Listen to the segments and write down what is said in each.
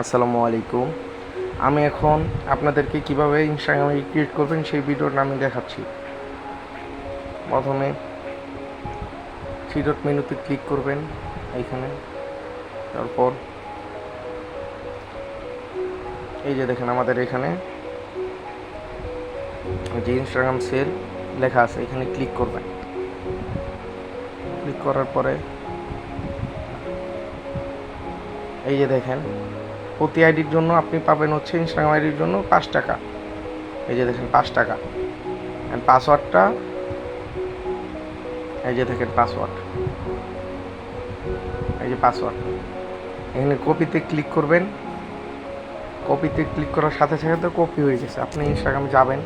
আসসালামু আলাইকুম। আমি এখন আপনাদেরকে কিভাবে ইনস্টাগ্রাম আইডি ক্রিয়েট করবেন সেই ভিডিওটা আমি দেখাচ্ছি। প্রথমে থ্রি ডট মেনুতে ক্লিক করবেন এইখানে। তারপর এই যে দেখেন আমাদের এখানে যে ইনস্টাগ্রাম সেল লেখা আছে এখানে ক্লিক করবেন। ক্লিক করার পরে এই যে দেখেন প্রতি আইডির জন্য আপনি পাবেন হচ্ছে ইনস্টাগ্রাম আইডির জন্য 5 টাকা। এই যে দেখেন 5 টাকা। অ্যান্ড পাসওয়ার্ডটা এই যে দেখেন পাসওয়ার্ড, এই যে পাসওয়ার্ড এখানে কপিতে ক্লিক করবেন। কপিতে ক্লিক করার সাথে সাথে তো কপি হয়ে গেছে। আপনি ইনস্টাগ্রামে যাবেন,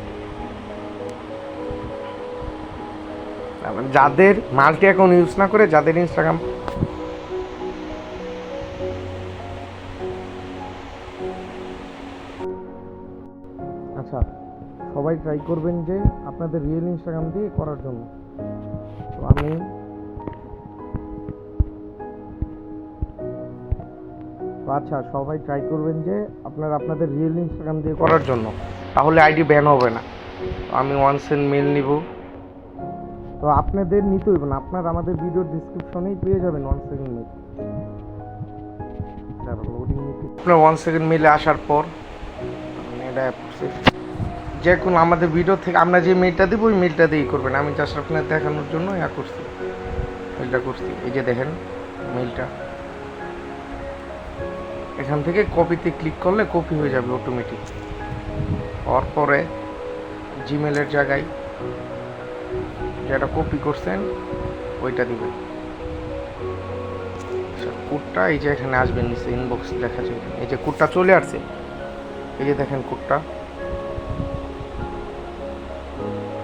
যাদের মাল্টি অ্যাকাউন্ট ইউজ না করে যাদের ইনস্টাগ্রাম আচ্ছা সবাই ট্রাই করবেন যে আপনাদের রিয়েল ইনস্টাগ্রাম দিয়ে করার জন্য। তো আমি আচ্ছা সবাই ট্রাই করবেন যে আপনাদের রিয়েল ইনস্টাগ্রাম দিয়ে করার জন্য, তাহলে আইডি ব্যান হবে না। তো আমি ওয়ান্স এন্ড মেল নিব। তো আপনাদের নিতে হইব না, আমাদের ভিডিওর ডিসক্রিপশনেই পেয়ে যাবেন ওয়ান সেকেন্ড মেল। লোডিং নিতে আপনার ওয়ান সেকেন্ড মেলে আসার পর এটা যে কোনো আমাদের ভিডিও থেকে আমরা যে মেলটা দেবো ওই মেলটা দিয়েই করবেন। আমি জাস্ট আপনার দেখানোর জন্য করছি, মেলটা করছি। এই যে দেখেন মেলটা, এখান থেকে কপিতে ক্লিক করলে কপি হয়ে যাবে অটোমেটিক। পরে জিমেলের জায়গায় যেটা কপি করছেন ওইটা দিবেন। কোডটা এই যে এখানে আসবেন, নিচে ইনবক্স দেখা যায়, এই যে কোডটা চলে আসছে। এই যে দেখেন কোডটা,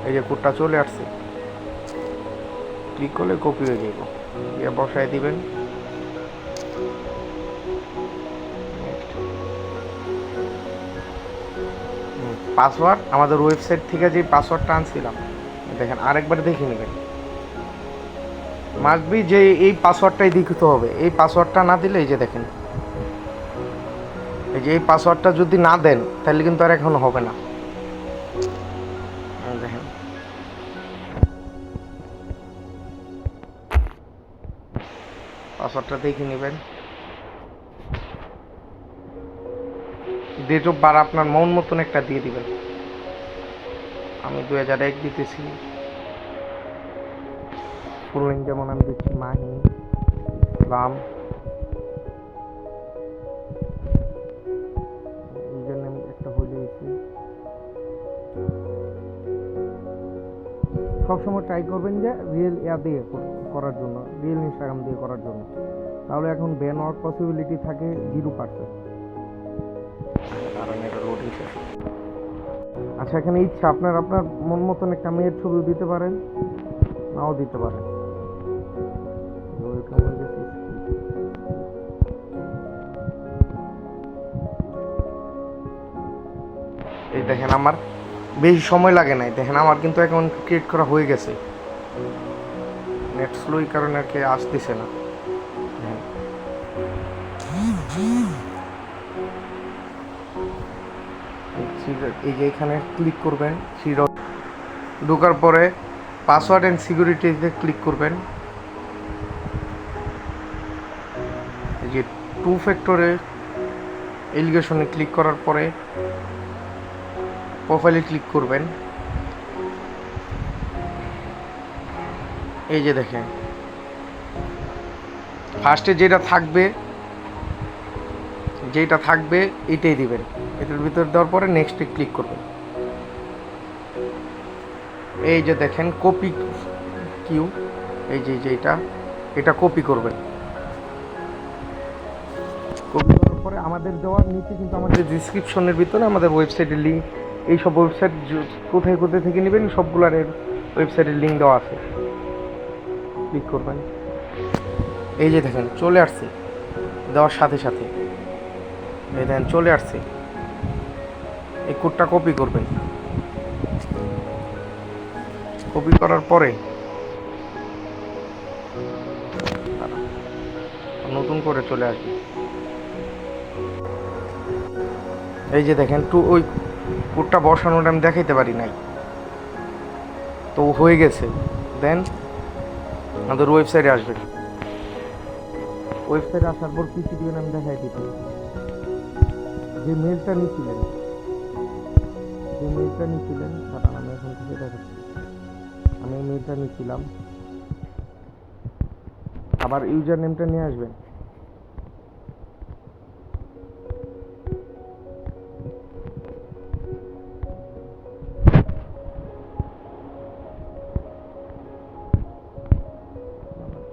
এই যে কোডটা চলে আসছে। ক্লিক করলে কপি হয়ে যাব, দিয়ে বসায় দিবেন। পাসওয়ার্ড আমাদের ওয়েবসাইট থেকে যে পাসওয়ার্ডটা আনছিলাম দেখেন আরেকবার দেখে নেবেন। মাস্ট বি যে এই পাসওয়ার্ডটাই দিতে হবে। এই পাসওয়ার্ডটা না দিলে এই যে দেখেন, এই যে এই পাসওয়ার্ডটা যদি না দেন তাহলে কিন্তু আর এখন হবে না। দেখেন পাসওয়ার্ডটা দেখে নেবেন। ডেট অফ বার্থ আপনার মন মতন একটা দিয়ে দিবেন। আমি 2001 দিতেছি। ফুল নেম যেমন আমি দিচ্ছি মাহি ইসলাম। ইউজার নেম একটা হয়ে দিয়েছি। সবসময় ট্রাই করবেন যে রিয়েল দিয়ে করার জন্য, রিয়েল ইনস্টাগ্রাম দিয়ে করার জন্য, তাহলে এখন ব্যান হওয়ার পসিবিলিটি থাকে 0%। কারণ এটা লোডিং শেষ। আচ্ছা এখানে ইচ্ছা আপনার মন মতন একটা মেয়ের ছবি দিতে পারেন, নাও দিতে পারেন। এই দেখেন আমার বেশি সময় লাগে নাই, দেখেন আমার কিন্তু অ্যাকাউন্ট ক্রিয়েট করা হয়ে গেছে। নেট স্লো এই কারণে আর কি আসতেছে না। এই যে এখানে ক্লিক করবেন, ঢোকার পরে পাসওয়ার্ড অ্যান্ড সিকিউরিটিতে ক্লিক করবেন। এই যে 2 ফ্যাক্টরে এলিগেশনে ক্লিক করার পরে প্রোফাইলে ক্লিক করবেন। এই যে দেখেন ফার্স্টে যেটা থাকবে এটাই দিবেন। এটার ভিতর দেওয়ার পরে নেক্সটে ক্লিক করবেন। এই যে দেখেন কপি কিউ, এই যে এটা কপি করবেন। কপি করার পরে আমাদের দেওয়ার নিচে কিন্তু আমাদের ডিসক্রিপশনের ভিতরে আমাদের ওয়েবসাইটের লিঙ্ক, এই সব ওয়েবসাইট কোথায় থেকে নেবেন সবগুলোর ওয়েবসাইটের লিঙ্ক দেওয়া আছে। ক্লিক করবেন। এই যে দেখেন চলে আসছে, দেওয়ার সাথে সাথে এই দেখেন চলে আসছে। এই কোডটা কপি করবেন। কপি করার পরে নতুন করে চলে আসবে। এই যে দেখেন ওই কোডটা বসানোটা আমি দেখাইতে পারি নাই, তো হয়ে গেছে। দেন আমাদের ওয়েবসাইটে আসবেন, ওয়েবসাইটে আসার পর পিসি দিবেন, আমি দেখাই দিতে। যে মেলটা নিয়েছিলেন, কারণ আমি এখন থেকে দেখাচ্ছি, আমি এই মেলটা নিয়েছিলাম। আবার ইউজার নেমটা নিয়ে আসবেন।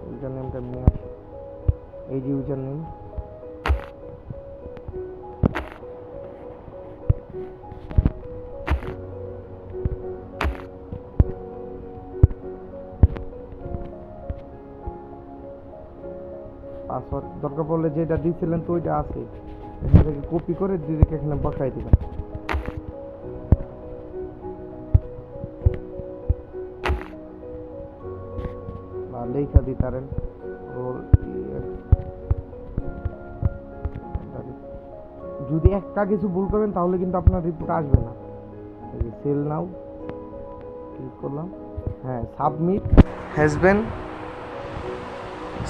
ইউজার নেমটা নিয়ে আসেন, এই যে ইউজার নেম, পাসওয়ার্ড দরকার পড়লে যেটা দিয়েছিলেন তো ওইটা আছে, এখান থেকে কপি করে ডিরেক্ট এখানে বসাই দিবেন। বা লেখা দিতারেন রোল, যদি একটা কিছু ভুল করেন তাহলে কিন্তু আপনার রিপোর্ট আসবে না। এই যে সেল নাও ক্লিক করলাম, হ্যাঁ সাবমিট হ্যাজ বিন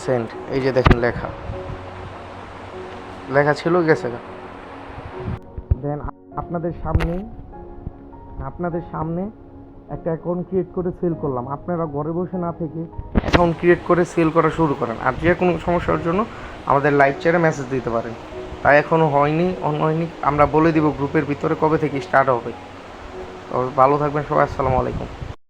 সেন্ড, এই যে দেখেন লেখা ছিল, গেছে গা। দেন আপনাদের সামনে একটা অ্যাকাউন্ট ক্রিয়েট করে সেল করলাম। আপনারা ঘরে বসে না থেকে অ্যাকাউন্ট ক্রিয়েট করে সেল করা শুরু করেন, আর যে কোনো সমস্যার জন্য আমাদের লাইভ চ্যাটে মেসেজ দিতে পারেন। তাই এখনও হয়নি, আমরা বলে দিব গ্রুপের ভিতরে কবে থেকে স্টার্ট হবে। তো ভালো থাকবেন সবাই, আসসালামু আলাইকুম।